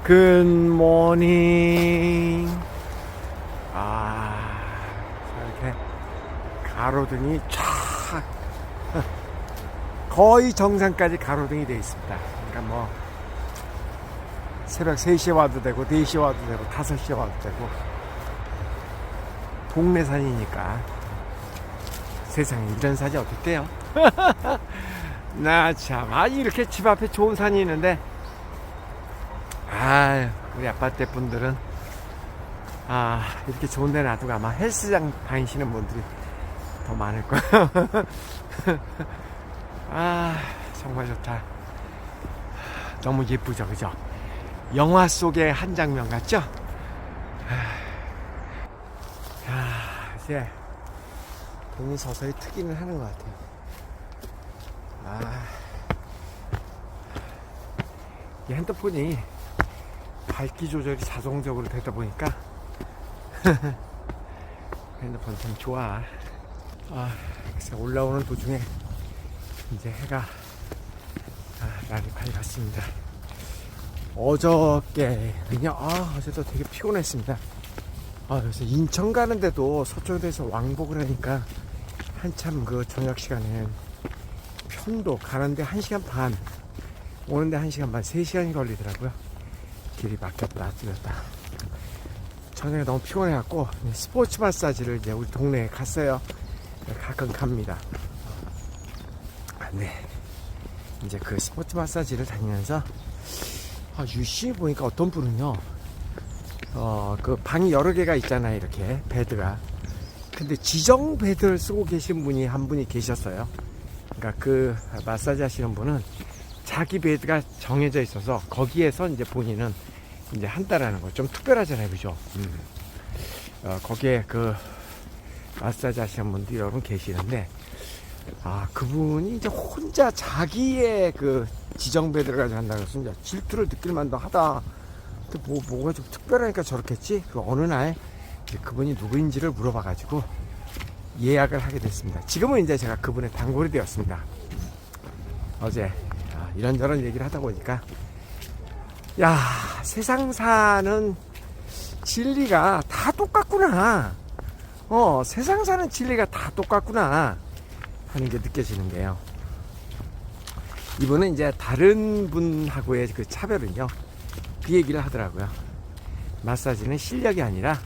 굿모닝. 이렇게 가로등이 쫙 거의 정상까지 가로등이 되어 있습니다. 그러니까 뭐 새벽 3시에 와도 되고 4시에 와도 되고 5시에 와도 되고 동네 산이니까 세상에 이런 산이 어딨대요. 나 참, 이렇게 집 앞에 좋은 산이 있는데 우리 아파트 분들은 이렇게 좋은 데 놔두고 아마 헬스장 다니시는 분들이 더 많을 거예요. 정말 좋다. 너무 예쁘죠, 그죠? 영화 속의 한 장면 같죠? 이제 돈이 서서히 트기는 하는 것 같아요. 이 핸드폰이 밝기 조절이 자동적으로 되다 보니까 핸드폰 참 좋아. 그래서 올라오는 도중에 이제 해가 날이 밝았습니다. 어저께는요, 어제도 되게 피곤했습니다. 그래서 인천 가는데도 서초에서 왕복을 하니까 한참 그 저녁 시간에는 편도 가는데 1시간 반, 오는데 1시간 반, 3시간이 걸리더라고요. 길이 막혔다 뚫렸다. 저녁에 너무 피곤해갖고 스포츠 마사지를 이제 우리 동네에 갔어요. 가끔 갑니다. 네, 이제 그 스포츠 마사지를 다니면서 유심히 보니까 어떤 분은요, 그 방이 여러 개가 있잖아요, 이렇게 베드가. 근데 지정 베드를 쓰고 계신 분이 한 분이 계셨어요. 그러니까 그 마사지 하시는 분은 자기 베드가 정해져 있어서 거기에서 이제 본인은 이제 한다라는 거 좀 특별하잖아요, 그죠? 거기에 그 마사지 하시는 분들이 여러 분 계시는데, 그분이 이제 혼자 자기의 그 지정 베드를 가지고 한다고 해서 이제 질투를 느낄 만도 하다. 뭐가 좀 특별하니까 저렇겠지? 그 어느 날 그분이 누구인지를 물어봐가지고 예약을 하게 됐습니다. 지금은 이제 제가 그분의 단골이 되었습니다. 어제 이런저런 얘기를 하다 보니까 세상 사는 진리가 다 똑같구나. 세상 사는 진리가 다 똑같구나 하는 게 느껴지는데요. 이분은 이제 다른 분하고의 그 차별은요, 그 얘기를 하더라고요. 마사지는 실력이 아니라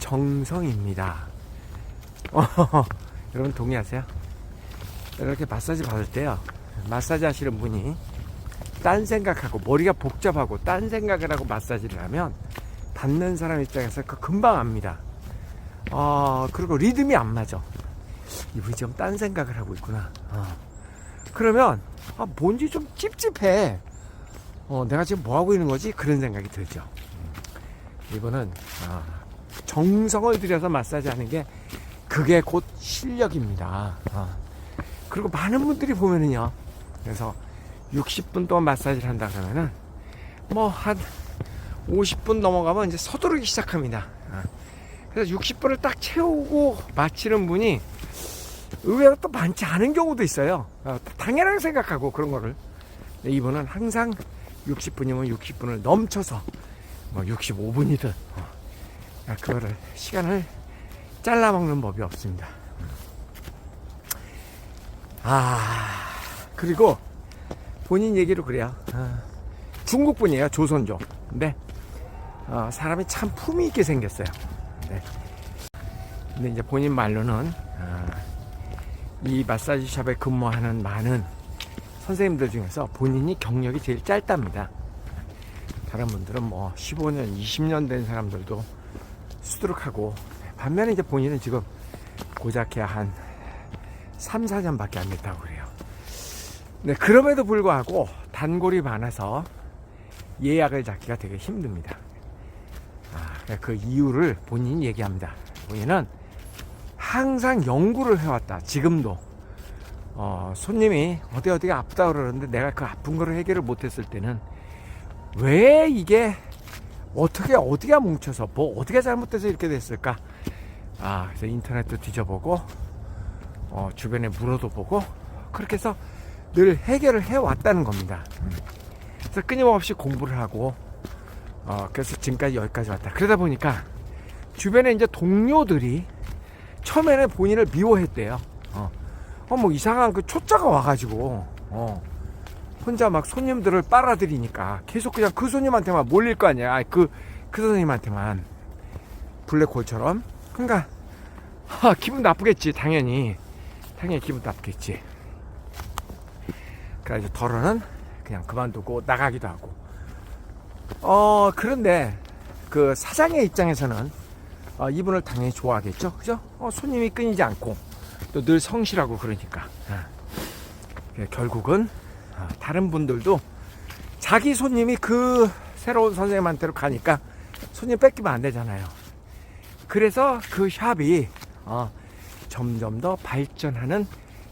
정성입니다. 여러분 동의하세요? 이렇게 마사지 받을 때요, 마사지 하시는 분이 딴 생각하고 머리가 복잡하고 딴 생각을 하고 마사지를 하면 받는 사람 입장에서 금방 압니다. 그리고 리듬이 안 맞아. 이분이 좀 딴 생각을 하고 있구나. 그러면 뭔지 좀 찝찝해. 내가 지금 뭐 하고 있는 거지? 그런 생각이 들죠. 이분은 정성을 들여서 마사지 하는 게 그게 곧 실력입니다. 그리고 많은 분들이 보면은요, 그래서 60분 동안 마사지를 한다 그러면은 뭐 한 50분 넘어가면 이제 서두르기 시작합니다. 그래서 60분을 딱 채우고 마치는 분이 의외로 또 많지 않은 경우도 있어요. 당연하게 생각하고 그런 거를. 이분은 항상 60분이면 60분을 넘쳐서 뭐 65분이든 그거를 시간을 잘라 먹는 법이 없습니다. 그리고 본인 얘기로 그래요. 중국 분이에요, 조선족. 근데 사람이 참 품위 있게 생겼어요. 근데 이제 본인 말로는 이 마사지 샵에 근무하는 많은 선생님들 중에서 본인이 경력이 제일 짧답니다. 다른 분들은 뭐 15년, 20년 된 사람들도 수두룩하고, 반면에 이제 본인은 지금 고작해야 한 3, 4년밖에 안 됐다고 그래요. 네, 그럼에도 불구하고 단골이 많아서 예약을 잡기가 되게 힘듭니다. 그 이유를 본인이 얘기합니다. 본인은 항상 연구를 해왔다. 지금도 손님이 어디가 아프다 그러는데 내가 그 아픈 거를 해결을 못했을 때는 왜 이게 어디가 뭉쳐서 어디가 잘못돼서 이렇게 됐을까? 그래서 인터넷도 뒤져보고 주변에 물어도 보고 그렇게 해서 늘 해결을 해왔다는 겁니다. 그래서 끊임없이 공부를 하고 그래서 지금까지 여기까지 왔다. 그러다 보니까 주변에 이제 동료들이 처음에는 본인을 미워했대요. 뭐 이상한 그 초짜가 와가지고 혼자 막 손님들을 빨아들이니까 계속 그냥 그 손님한테만 몰릴 거 아니야. 그 선생님한테만 블랙홀처럼. 그러니까 기분 나쁘겠지. 당연히 기분 나쁘겠지. 그래서 더러는 그냥 그만두고 나가기도 하고. 그런데 그 사장의 입장에서는 이분을 당연히 좋아하겠죠. 그죠? 손님이 끊이지 않고 또 늘 성실하고 그러니까. 결국은 다른 분들도 자기 손님이 그 새로운 선생님한테로 가니까 손님 뺏기면 안 되잖아요. 그래서 그 샵이 점점 더 발전하는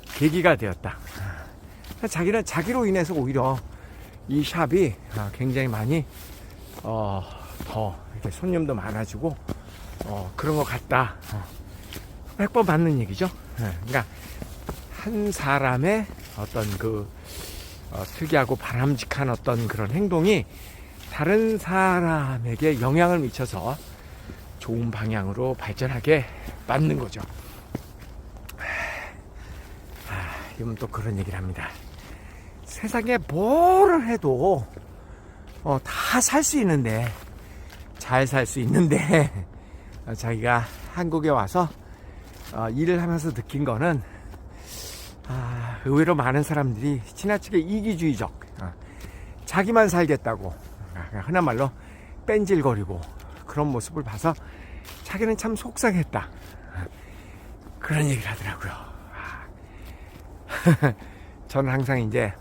계기가 되었다. 자기는 자기로 인해서 오히려 이 샵이 굉장히 많이 더 이렇게 손님도 많아지고 그런 것 같다. 100번 맞는 얘기죠. 그러니까 한 사람의 어떤 그 특이하고 바람직한 어떤 그런 행동이 다른 사람에게 영향을 미쳐서 좋은 방향으로 발전하게 만든 거죠. 이건 또 그런 얘기를 합니다. 세상에 뭐를 해도 다 살 수 있는데, 잘 살 수 있는데 자기가 한국에 와서 일을 하면서 느낀 거는 의외로 많은 사람들이 지나치게 이기주의적, 자기만 살겠다고 흔한 말로 뺀질거리고 그런 모습을 봐서 자기는 참 속상했다, 그런 얘기를 하더라고요. 저는 항상 이제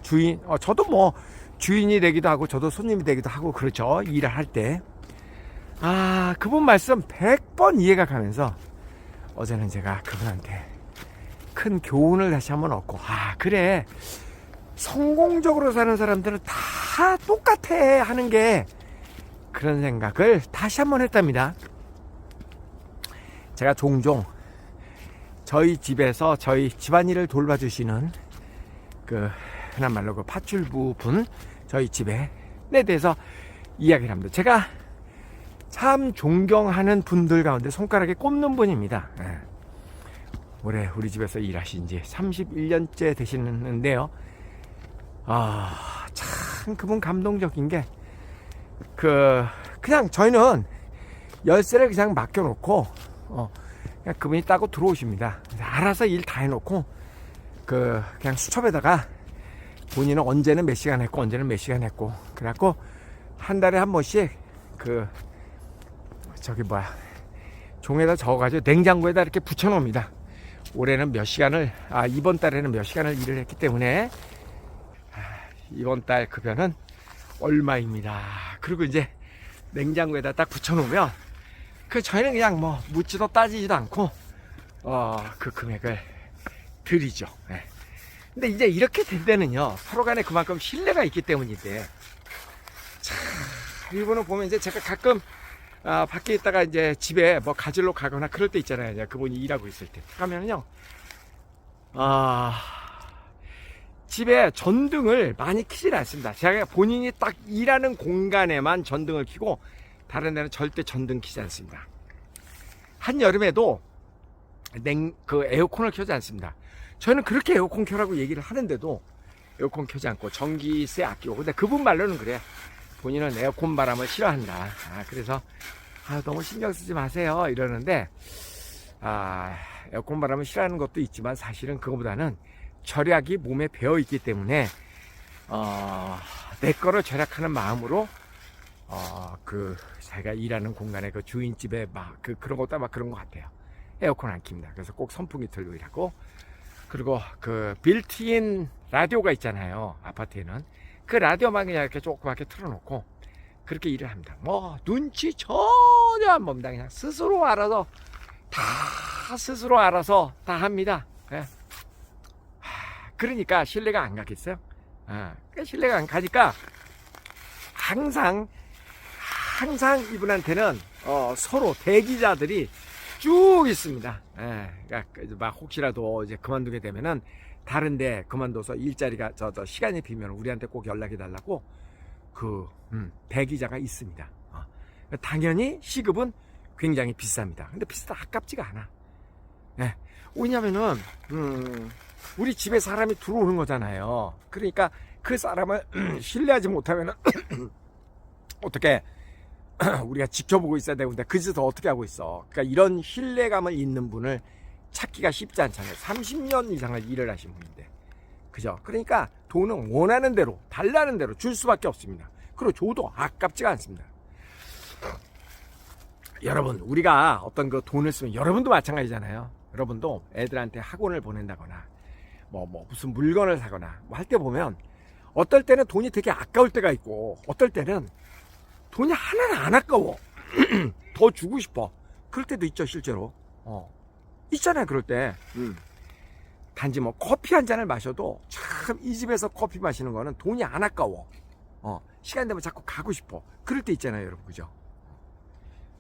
주인, 저도 뭐 주인이 되기도 하고 저도 손님이 되기도 하고 그렇죠. 일을 할 때. 그분 말씀 100번 이해가 가면서 어제는 제가 그분한테 큰 교훈을 다시 한번 얻고, 그래, 성공적으로 사는 사람들은 다 똑같아 하는 게, 그런 생각을 다시 한번 했답니다. 제가 종종 저희 집에서 저희 집안일을 돌봐주시는 그 흔한 말로 그 파출부 분, 저희 집에 대해서 이야기를 합니다. 제가 참 존경하는 분들 가운데 손가락에 꼽는 분입니다. 올해 우리 집에서 일하신 지 31년째 되시는데요. 참 그분 감동적인 게, 그냥 저희는 열쇠를 그냥 맡겨놓고 그냥 그분이 따고 들어오십니다. 알아서 일 다 해놓고 그냥 수첩에다가 본인은 언제는 몇 시간 했고 언제는 몇 시간 했고, 그래갖고 한 달에 한 번씩 종에다 적어가지고 냉장고에다 이렇게 붙여놓습니다. 올해는 몇 시간을, 이번 달에는 몇 시간을 일을 했기 때문에 이번 달 급여는 얼마입니다. 그리고 이제 냉장고에다 딱 붙여놓으면 저희는 그냥 뭐 묻지도 따지지도 않고 그 금액을 드리죠. 근데 이제 이렇게 된 데는요, 서로 간에 그만큼 신뢰가 있기 때문인데, 참 일본을 보면 이제 제가 가끔 밖에 있다가 이제 집에 뭐 가지러 가거나 그럴 때 있잖아요. 이제 그분이 일하고 있을 때 가면은요, 집에 전등을 많이 켜질 않습니다. 제가 본인이 딱 일하는 공간에만 전등을 켜고 다른 데는 절대 전등 켜지 않습니다. 한여름에도 에어컨을 켜지 않습니다. 저는 그렇게 에어컨 켜라고 얘기를 하는데도 에어컨 켜지 않고 전기세 아끼고. 근데 그분 말로는 그래, 본인은 에어컨 바람을 싫어한다. 그래서 너무 신경 쓰지 마세요 이러는데, 에어컨 바람을 싫어하는 것도 있지만 사실은 그거보다는 절약이 몸에 배어 있기 때문에 내 거를 절약하는 마음으로 자기가 일하는 공간에 그 주인집에 그런 것도 아마 그런 것 같아요. 에어컨 안 킵니다. 그래서 꼭 선풍기 틀고 일하고, 그리고 그 빌트인 라디오가 있잖아요. 아파트에는 그 라디오만 그냥 이렇게 조그맣게 틀어놓고 그렇게 일을 합니다. 뭐 눈치 전혀 안 봅니다. 그냥 스스로 알아서 다 합니다. 그러니까 신뢰가 안 가겠어요? 신뢰가 안 가니까 항상 이분한테는 서로 대기자들이 쭉 있습니다. 그러니까 막 혹시라도 이제 그만두게 되면은 다른데 그만둬서 일자리가 시간이 비면 우리한테 꼭 연락이 달라고 대기자가 있습니다. 당연히 시급은 굉장히 비쌉니다. 근데 비싸도 아깝지가 않아. 네. 왜냐면은 우리 집에 사람이 들어오는 거잖아요. 그러니까 그 사람을 신뢰하지 못하면은 어떻게 우리가 지켜보고 있어야 되는데 그 짓을 어떻게 하고 있어. 그러니까 이런 신뢰감을 있는 분을 찾기가 쉽지 않잖아요. 30년 이상을 일을 하신 분인데. 그죠? 그러니까 돈은 원하는 대로 달라는 대로 줄 수밖에 없습니다. 그리고 줘도 아깝지가 않습니다. 여러분, 우리가 어떤 그 돈을 쓰면 여러분도 마찬가지잖아요. 여러분도 애들한테 학원을 보낸다거나 무슨 물건을 사거나 할 때 보면 어떨 때는 돈이 되게 아까울 때가 있고 어떨 때는 돈이 하나는 안 아까워. 더 주고 싶어. 그럴 때도 있죠, 실제로. 있잖아요, 그럴 때. 단지 커피 한 잔을 마셔도 참 이 집에서 커피 마시는 거는 돈이 안 아까워. 시간 되면 자꾸 가고 싶어. 그럴 때 있잖아요, 여러분. 그죠?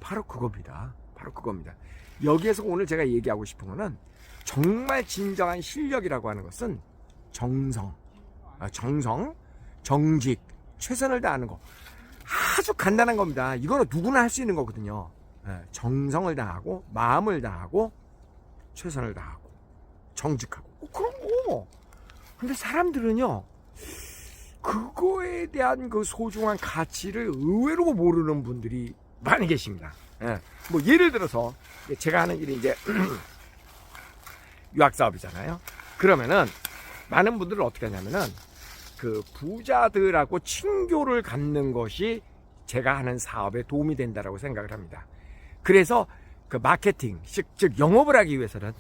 바로 그겁니다. 바로 그겁니다. 여기에서 오늘 제가 얘기하고 싶은 거는 정말 진정한 실력이라고 하는 것은 정성, 정직, 최선을 다하는 거. 아주 간단한 겁니다. 이거는 누구나 할 수 있는 거거든요. 정성을 다하고 마음을 다하고 최선을 다하고 정직하고 그런 거. 근데 사람들은요 그거에 대한 그 소중한 가치를 의외로 모르는 분들이 많이 계십니다. 예를 들어서 제가 하는 일이 이제 유학 사업이잖아요. 그러면은 많은 분들은 어떻게 하냐면은 그 부자들하고 친교를 갖는 것이 제가 하는 사업에 도움이 된다라고 생각을 합니다. 그래서 그 마케팅, 즉 영업을 하기 위해서는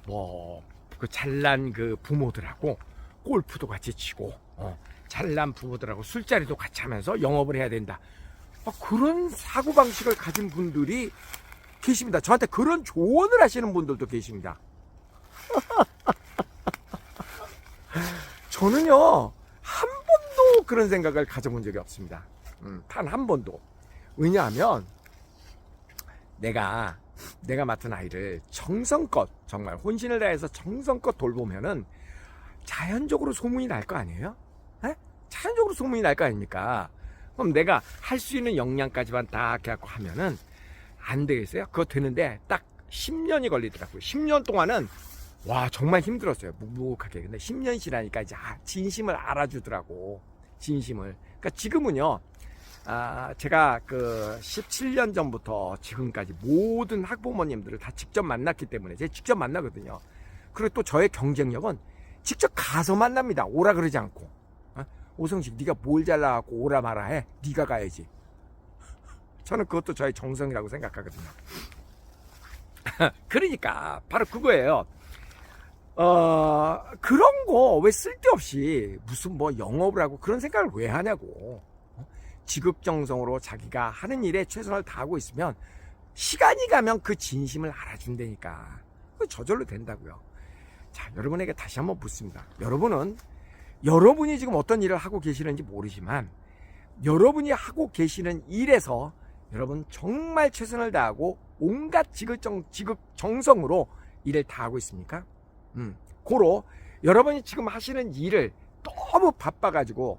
그 잘난 그 부모들하고 골프도 같이 치고 잘난 부모들하고 술자리도 같이 하면서 영업을 해야 된다. 그런 사고방식을 가진 분들이 계십니다. 저한테 그런 조언을 하시는 분들도 계십니다. 저는요 한 번도 그런 생각을 가져본 적이 없습니다. 단 한 번도. 왜냐하면 내가 맡은 아이를 정성껏 정말 혼신을 다해서 정성껏 돌보면은 자연적으로 소문이 날 거 아니에요? 자연적으로 소문이 날 거 아닙니까? 그럼 내가 할 수 있는 역량까지만 딱 해갖고 하면은 안 되겠어요? 그거 되는데 딱 10년이 걸리더라고요. 10년 동안은 와 정말 힘들었어요. 묵묵하게. 근데 10년 지나니까 이제 진심을 알아주더라고. 진심을. 그러니까 지금은요. 제가 그 17년 전부터 지금까지 모든 학부모님들을 다 직접 만났기 때문에 제가 직접 만나거든요. 그리고 또 저의 경쟁력은 직접 가서 만납니다. 오라 그러지 않고. 오성식 네가 뭘 잘나갖고 오라 마라 해. 네가 가야지. 저는 그것도 저의 정성이라고 생각하거든요. 그러니까 바로 그거예요. 그런 거 왜 쓸데없이 무슨 영업을 하고 그런 생각을 왜 하냐고. 지극정성으로 자기가 하는 일에 최선을 다하고 있으면 시간이 가면 그 진심을 알아준다니까. 저절로 된다고요. 자, 여러분에게 다시 한번 묻습니다. 여러분이 지금 어떤 일을 하고 계시는지 모르지만 여러분이 하고 계시는 일에서 여러분 정말 최선을 다하고 온갖 지극정성으로 일을 다하고 있습니까? 고로 여러분이 지금 하시는 일을 너무 바빠가지고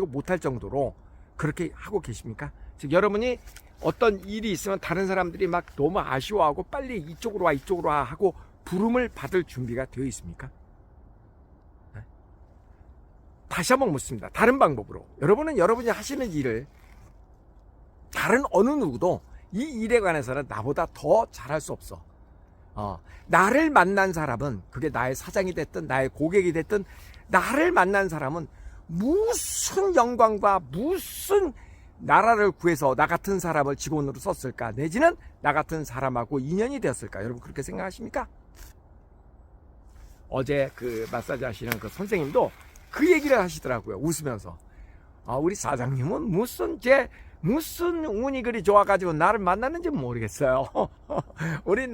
못할 정도로 그렇게 하고 계십니까? 즉 여러분이 어떤 일이 있으면 다른 사람들이 막 너무 아쉬워하고 빨리 이쪽으로 와 하고 부름을 받을 준비가 되어 있습니까? 다시 한번 묻습니다. 다른 방법으로 여러분은 여러분이 하시는 일을 다른 어느 누구도 이 일에 관해서는 나보다 더 잘할 수 없어. 나를 만난 사람은 그게 나의 사장이 됐든 나의 고객이 됐든 나를 만난 사람은 무슨 영광과 무슨 나라를 구해서 나 같은 사람을 직원으로 썼을까 내지는 나 같은 사람하고 인연이 되었을까. 여러분 그렇게 생각하십니까? 어제 그 마사지 하시는 그 선생님도 그 얘기를 하시더라고요. 웃으면서. 우리 사장님은 무슨 운이 그리 좋아가지고 나를 만났는지 모르겠어요. 우리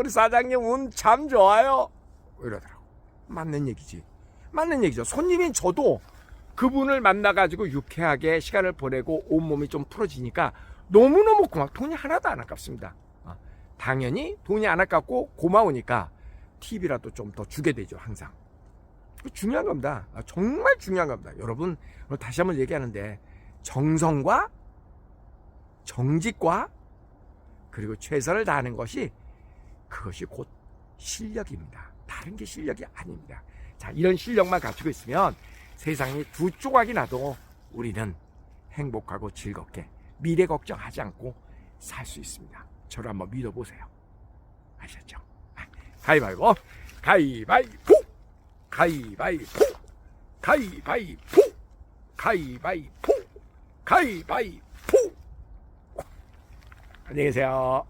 사장님 운 참 좋아요. 이러더라고. 맞는 얘기죠. 손님인 저도 그분을 만나가지고 유쾌하게 시간을 보내고 온몸이 좀 풀어지니까 너무너무 돈이 하나도 안 아깝습니다. 당연히 돈이 안 아깝고 고마우니까 팁이라도 좀 더 주게 되죠. 항상. 중요한 겁니다. 정말 중요한 겁니다. 여러분, 다시 한번 얘기하는데, 정성과 정직과 그리고 최선을 다하는 것이, 그것이 곧 실력입니다. 다른 게 실력이 아닙니다. 자, 이런 실력만 갖추고 있으면 세상이 두 조각이 나도 우리는 행복하고 즐겁게 미래 걱정하지 않고 살 수 있습니다. 저를 한번 믿어보세요. 아셨죠? 가위바위보, 가위바위보, 가위바위보, 가위바위보, 가위바위보, 가위바위보. 안녕히 계세요.